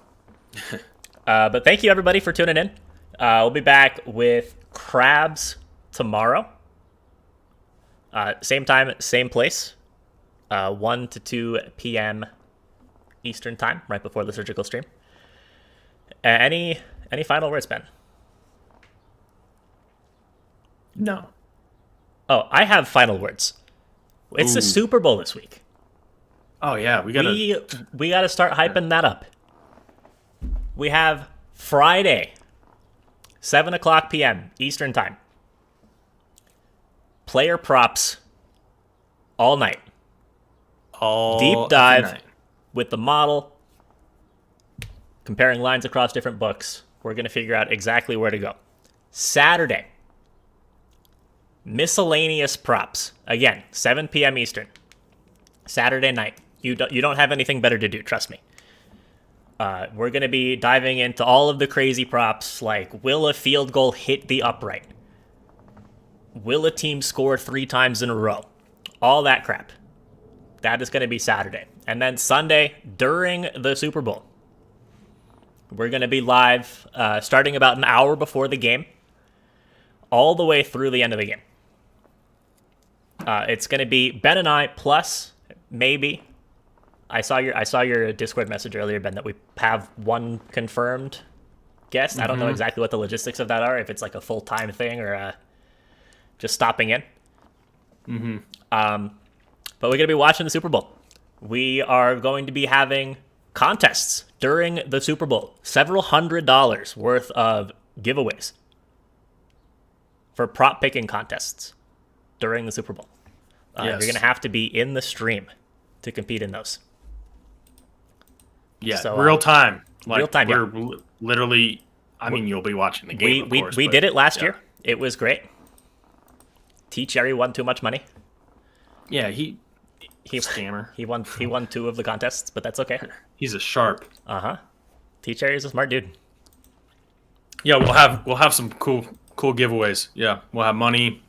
But thank you, everybody, for tuning in. We'll be back with Crabs tomorrow. Same time, same place. 1 to 2 p.m. Eastern time, right before the surgical stream. Any final words, Ben? No. Oh, I have final words. It's the Super Bowl this week. Oh yeah, we gotta start hyping that up. We have Friday, 7:00 p.m. Eastern time. Player props all night. Deep dive with the model, comparing lines across different books. We're going to figure out exactly where to go. Saturday, miscellaneous props. Again, 7 p.m. Eastern. Saturday night. You don't have anything better to do, trust me. We're going to be diving into all of the crazy props, like will a field goal hit the upright? Will a team score 3 times in a row? All that crap. That is going to be Saturday. And then Sunday, during the Super Bowl, we're going to be live starting about an hour before the game, all the way through the end of the game. It's going to be Ben and I, plus maybe. I saw your Discord message earlier, Ben, that we have one confirmed guest. I don't know exactly what the logistics of that are, if it's like a full-time thing or just stopping in. But we're going to be watching the Super Bowl. We are going to be having contests during the Super Bowl. Several $100s worth of giveaways for prop picking contests during the Super Bowl. You're going to have to be in the stream to compete in those. Yeah, so, real time. Real time, we're literally, I mean, you'll be watching the game, we did it last year. It was great. T. Cherry won too much money. Yeah, he scammer. He won 2 of the contests, but that's okay. He's a sharp. T. Cherry is a smart dude. Yeah, we'll have some cool giveaways. Yeah, we'll have money.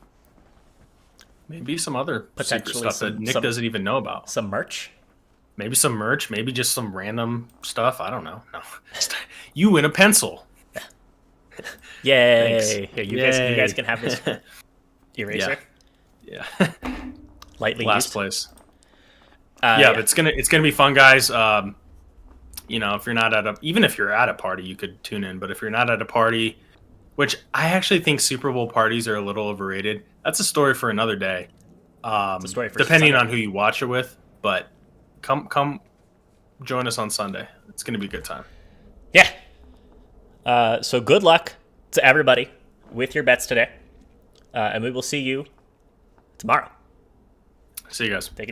Maybe some other potential stuff that Nick doesn't even know about. Some merch. Maybe some merch. Maybe just some random stuff. I don't know. No, you win a pencil. Yay! Here, you guys can have this eraser. Yeah. Lightly last used. Place. But it's gonna be fun, guys. If you're not even if you're at a party, you could tune in. But if you're not at a party, which I actually think Super Bowl parties are a little overrated. That's a story for another day. It's a story for depending Sunday. on who you watch it with. But come join us on Sunday. It's gonna be a good time. Yeah. So good luck to everybody with your bets today. And we will see you tomorrow. See you guys. Take it